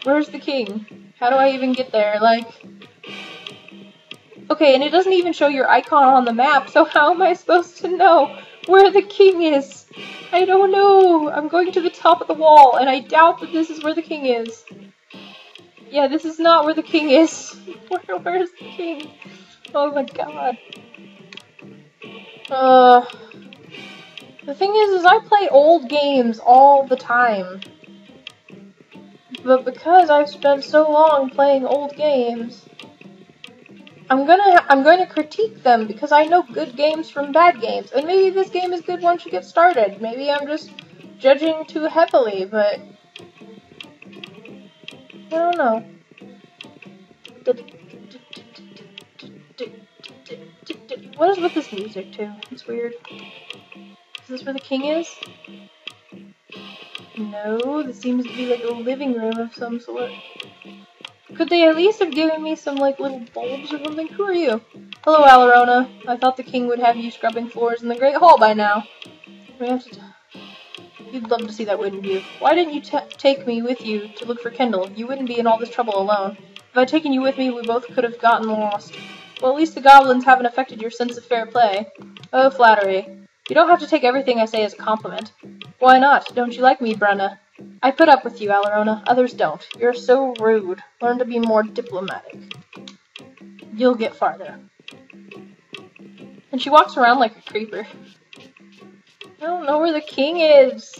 Where's the king? How do I even get there? Like... Okay, and it doesn't even show your icon on the map, so how am I supposed to know where the king is? I don't know. I'm going to the top of the wall, and I doubt that this is where the king is. Yeah, this is not where the king is. Where's the king? Oh my god. The thing is I play old games all the time. But because I've spent so long playing old games, I'm gonna critique them because I know good games from bad games. And maybe this game is good once you get started. Maybe I'm just judging too heavily, but I don't know. What is with this music, too? It's weird. Is this where the king is? No, this seems to be like a living room of some sort. Could they at least have given me some, like, little bulbs or something? Who are you? Hello, Alarona. I thought the king would have you scrubbing floors in the Great Hall by now. We have to... You'd love to see that, wouldn't you? Why didn't you take me with you to look for Kendall? You wouldn't be in all this trouble alone. If I'd taken you with me, we both could have gotten lost. Well, at least the goblins haven't affected your sense of fair play. Oh, flattery. You don't have to take everything I say as a compliment. Why not? Don't you like me, Brenna? I put up with you, Alarona. Others don't. You're so rude. Learn to be more diplomatic. You'll get farther. And she walks around like a creeper. I don't know where the king is.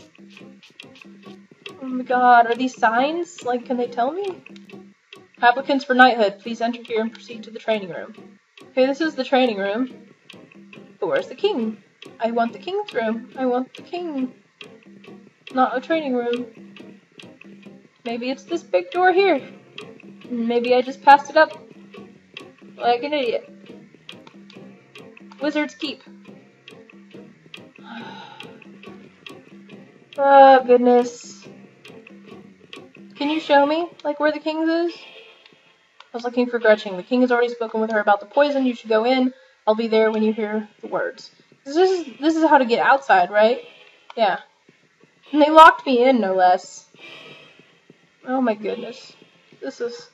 Oh my god, are these signs? Like, can they tell me? Applicants for knighthood, please enter here and proceed to the training room. Okay, this is the training room. But where's the king? I want the king's room. I want the king. Not a training room. Maybe it's this big door here. Maybe I just passed it up like an idiot. Wizard's Keep. Oh, goodness. Can you show me, like, where the king's is? I was looking for Gretchen. The king has already spoken with her about the poison. You should go in. I'll be there when you hear the words. This is how to get outside, right? Yeah. And they locked me in, no less. Oh my goodness. This is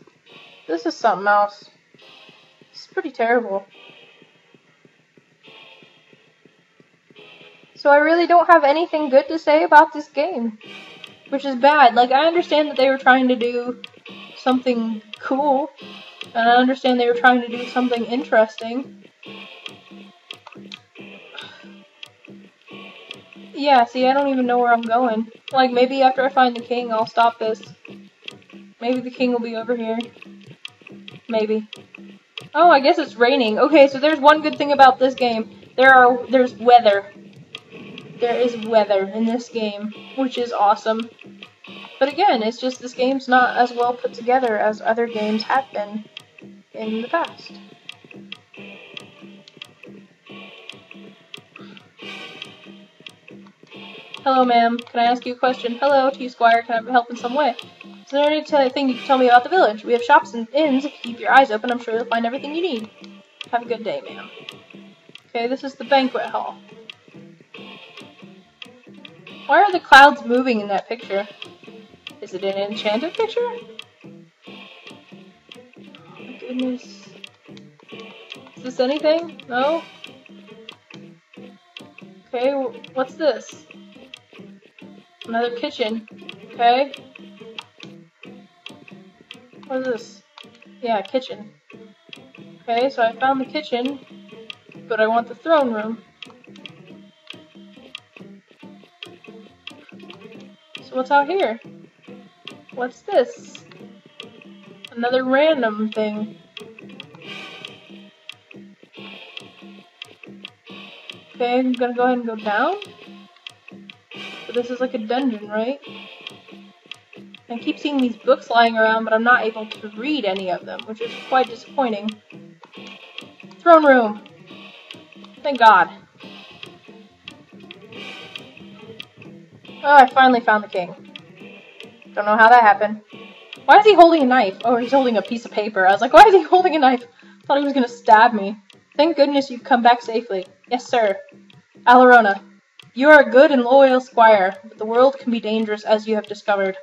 something else. It's pretty terrible. So I really don't have anything good to say about this game. Which is bad. Like, I understand that they were trying to do something cool. And I understand they were trying to do something interesting. Yeah, see, I don't even know where I'm going. Like, maybe after I find the king, I'll stop this. Maybe the king will be over here. Maybe. Oh, I guess it's raining. Okay, so there's one good thing about this game. There's weather. There is weather in this game, which is awesome. But again, it's just this game's not as well put together as other games have been in the past. Hello, ma'am. Can I ask you a question? Hello, to you, Squire. Can I help in some way? Is there anything you can tell me about the village? We have shops and inns. If you keep your eyes open, I'm sure you'll find everything you need. Have a good day, ma'am. Okay, this is the banquet hall. Why are the clouds moving in that picture? Is it an enchanted picture? Oh my goodness. Is this anything? No? Okay, what's this? Another kitchen. Okay. What is this? Yeah, kitchen. Okay, so I found the kitchen, but I want the throne room. So what's out here? What's this? Another random thing. Okay, I'm gonna go ahead and go down. But this is like a dungeon, right? I keep seeing these books lying around, but I'm not able to read any of them, which is quite disappointing. Throne room! Thank God. Oh, I finally found the king. Don't know how that happened. Why is he holding a knife? Oh, he's holding a piece of paper. I was like, why is he holding a knife? I thought he was gonna stab me. Thank goodness you've come back safely. Yes, sir. Alarona, you are a good and loyal squire, but the world can be dangerous, as you have discovered.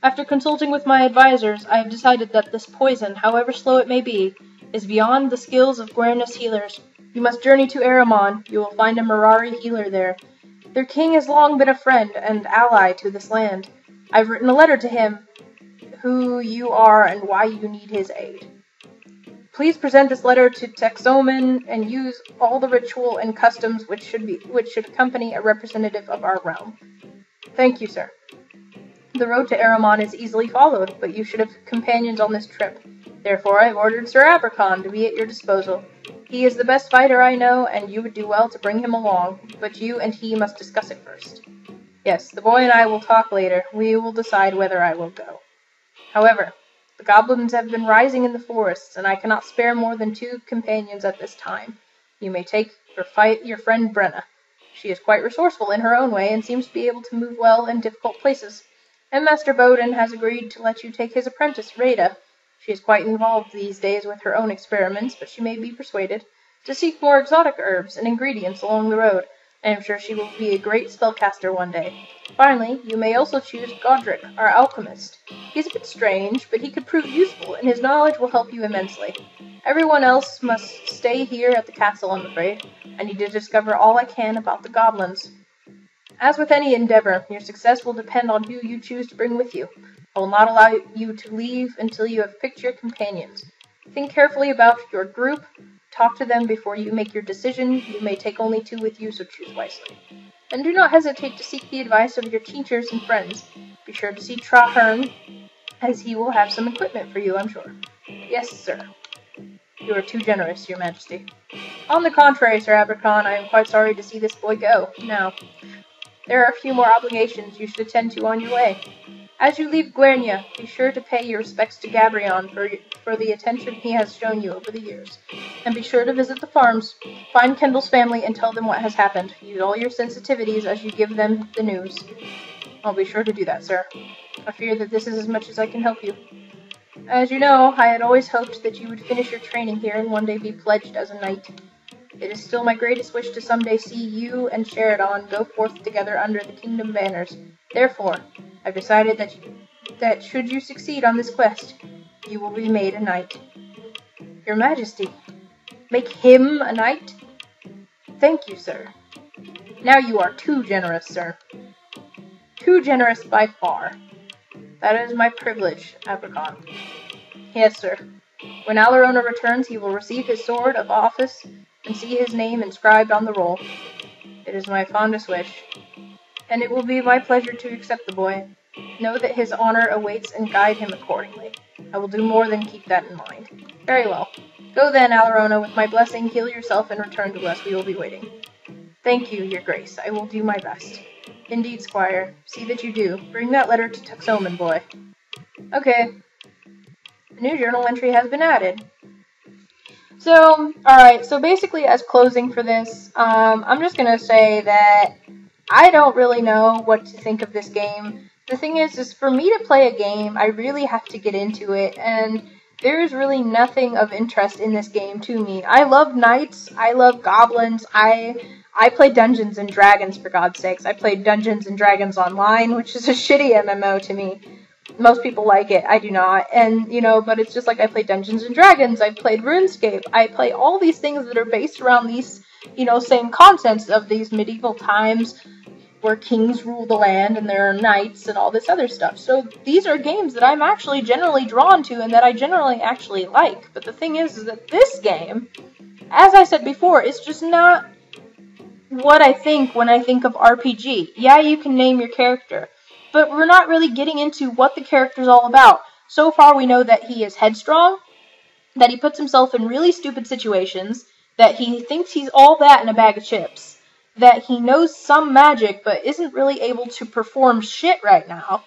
After consulting with my advisors, I have decided that this poison, however slow it may be, is beyond the skills of Guernis healers. You must journey to Aramon. You will find a Mirari healer there. Their king has long been a friend and ally to this land. I've written a letter to him, who you are and why you need his aid. Please present this letter to Texomen and use all the ritual and customs which should accompany a representative of our realm. Thank you, sir. The road to Aramon is easily followed, but you should have companions on this trip. Therefore, I have ordered Sir Abercon to be at your disposal. He is the best fighter I know, and you would do well to bring him along, but you and he must discuss it first. Yes, the boy and I will talk later. We will decide whether I will go. However, the goblins have been rising in the forests, and I cannot spare more than 2 companions at this time. You may take or fight your friend Brenna. She is quite resourceful in her own way and seems to be able to move well in difficult places. And Master Bowden has agreed to let you take his apprentice, Rada. She is quite involved these days with her own experiments, but she may be persuaded to seek more exotic herbs and ingredients along the road. I am sure she will be a great spellcaster one day. Finally, you may also choose Godric, our alchemist. He is a bit strange, but he could prove useful, and his knowledge will help you immensely. Everyone else must stay here at the castle, I'm afraid. I need to discover all I can about the goblins. As with any endeavor, your success will depend on who you choose to bring with you. I will not allow you to leave until you have picked your companions. Think carefully about your group. Talk to them before you make your decision. You may take only 2 with you, so choose wisely. And do not hesitate to seek the advice of your teachers and friends. Be sure to see Traherne, as he will have some equipment for you, I'm sure. Yes, sir. You are too generous, your majesty. On the contrary, Sir Abercon, I am quite sorry to see this boy go. Now, there are a few more obligations you should attend to on your way. As you leave Guernia, be sure to pay your respects to Gabrion for the attention he has shown you over the years. And be sure to visit the farms, find Kendall's family, and tell them what has happened. Use all your sensitivities as you give them the news. I'll be sure to do that, sir. I fear that this is as much as I can help you. As you know, I had always hoped that you would finish your training here and one day be pledged as a knight. It is still my greatest wish to someday see you and Sheridan go forth together under the kingdom banners. Therefore, I've decided that should you succeed on this quest, you will be made a knight. Your Majesty, make him a knight? Thank you, sir. Now you are too generous, sir. Too generous by far. That is my privilege, Abercon. Yes, sir. When Alarona returns, he will receive his sword of office and see his name inscribed on the roll. It is my fondest wish, and it will be my pleasure to accept the boy. Know that his honor awaits and guide him accordingly. I will do more than keep that in mind. Very well. Go then, Alarona, with my blessing, heal yourself and return to us. We will be waiting. Thank you, your grace. I will do my best. Indeed, squire. See that you do. Bring that letter to Tuxoman, boy. Okay. A new journal entry has been added. So, alright, so basically as closing for this, I'm just gonna say that I don't really know what to think of this game. The thing is for me to play a game, I really have to get into it, and there is really nothing of interest in this game to me. I love knights, I love goblins, I play Dungeons and Dragons, for God's sakes. I played Dungeons and Dragons Online, which is a shitty MMO to me. Most people like it, I do not, and, but it's just like I play Dungeons and Dragons, I played RuneScape, I play all these things that are based around these, same contents of these medieval times where kings rule the land and there are knights and all this other stuff. So these are games that I'm actually generally drawn to and that I generally actually like, but the thing is that this game, as I said before, is just not what I think when I think of RPG. Yeah, you can name your character, but we're not really getting into what the character's all about. So far we know that he is headstrong, that he puts himself in really stupid situations, that he thinks he's all that in a bag of chips, that he knows some magic but isn't really able to perform shit right now.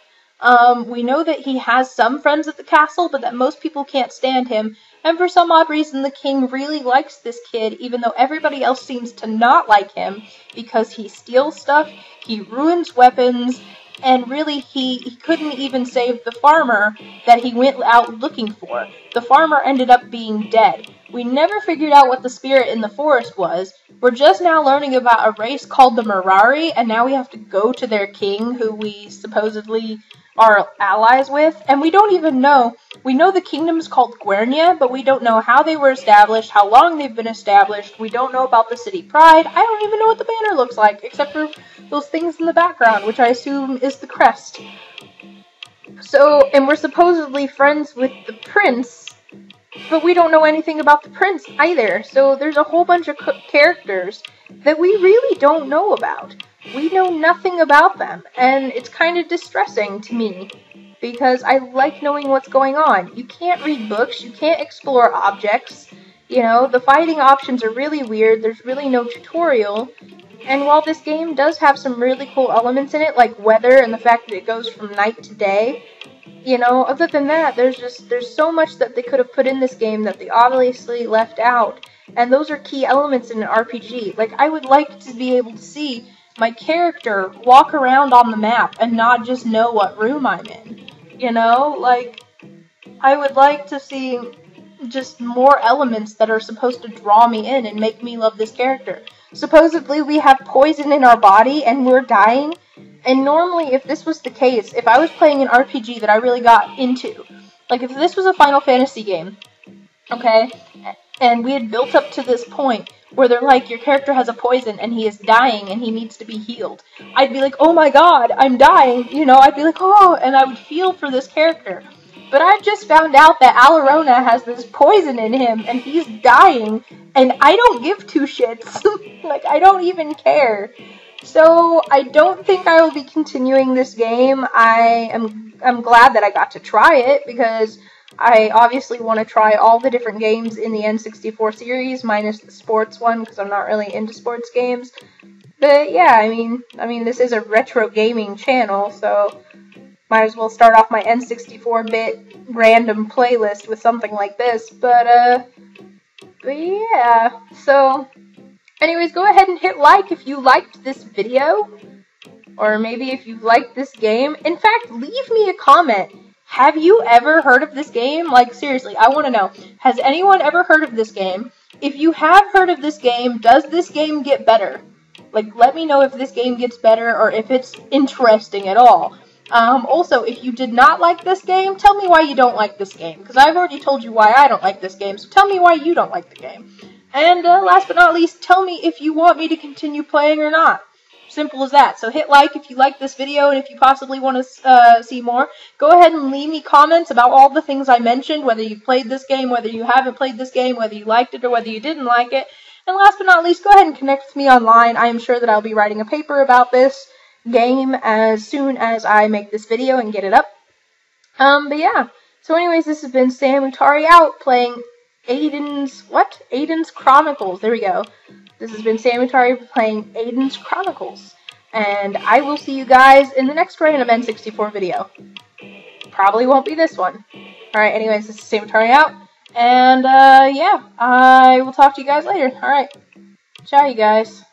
We know that he has some friends at the castle, but that most people can't stand him, and for some odd reason the king really likes this kid, even though everybody else seems to not like him, because he steals stuff, he ruins weapons, and really he couldn't even save the farmer that he went out looking for. The farmer ended up being dead. We never figured out what the spirit in the forest was. We're just now learning about a race called the Mirari, and now we have to go to their king, who we supposedly are allies with, and we don't even know. We know the kingdom is called Guernia, but we don't know how they were established, how long they've been established. We don't know about the city pride. I don't even know what the banner looks like, except for those things in the background, which I assume is the crest. So, and we're supposedly friends with the prince, but we don't know anything about the prince either. So there's a whole bunch of characters that we really don't know about. We know nothing about them, and it's kind of distressing to me, because I like knowing what's going on. You can't read books, you can't explore objects, the fighting options are really weird, there's really no tutorial, and while this game does have some really cool elements in it, like weather and the fact that it goes from night to day, other than that, there's so much that they could have put in this game that they obviously left out. and those are key elements in an RPG. Like, I would like to be able to see my character walk around on the map and not just know what room I'm in. You know, like, I would like to see just more elements that are supposed to draw me in and make me love this character. Supposedly we have poison in our body and we're dying, and normally if this was the case, if I was playing an RPG that I really got into, like if this was a Final Fantasy game, okay, and we had built up to this point where they're like, your character has a poison and he is dying and he needs to be healed, I'd be like, oh my god, I'm dying, you know, I'd be like, oh, and I would feel for this character. But I've just found out that Alarona has this poison in him and he's dying, and I don't give two shits. Like, I don't even care. So I don't think I will be continuing this game. I'm glad that I got to try it, because I obviously want to try all the different games in the N64 series, minus the sports one, because I'm not really into sports games. But yeah, I mean, this is a retro gaming channel, so might as well start off my N64-bit random playlist with something like this. But yeah. So, anyways, go ahead and hit like if you liked this video, or maybe if you liked this game. In fact, leave me a comment. Have you ever heard of this game? Like, seriously, I want to know. Has anyone ever heard of this game? If you have heard of this game, does this game get better? Like, let me know if this game gets better or if it's interesting at all. Also, if you did not like this game, tell me why you don't like this game, because I've already told you why I don't like this game, so tell me why you don't like the game. And last but not least, tell me if you want me to continue playing or not. Simple as that. So hit like if you like this video, and if you possibly want to see more, go ahead and leave me comments about all the things I mentioned, whether you played this game, whether you haven't played this game, whether you liked it or whether you didn't like it. And last but not least, go ahead and connect with me online. I am sure that I'll be writing a paper about this game as soon as I make this video and get it up. But yeah. So anyways, this has been Sam Utari out playing Aidyn's Chronicles. There we go. This has been Sam Utari playing Aidyn's Chronicles. And I will see you guys in the next random N64 video. Probably won't be this one. Alright, anyways, this is Sam Utari out. And yeah, I will talk to you guys later. Alright. Ciao, you guys.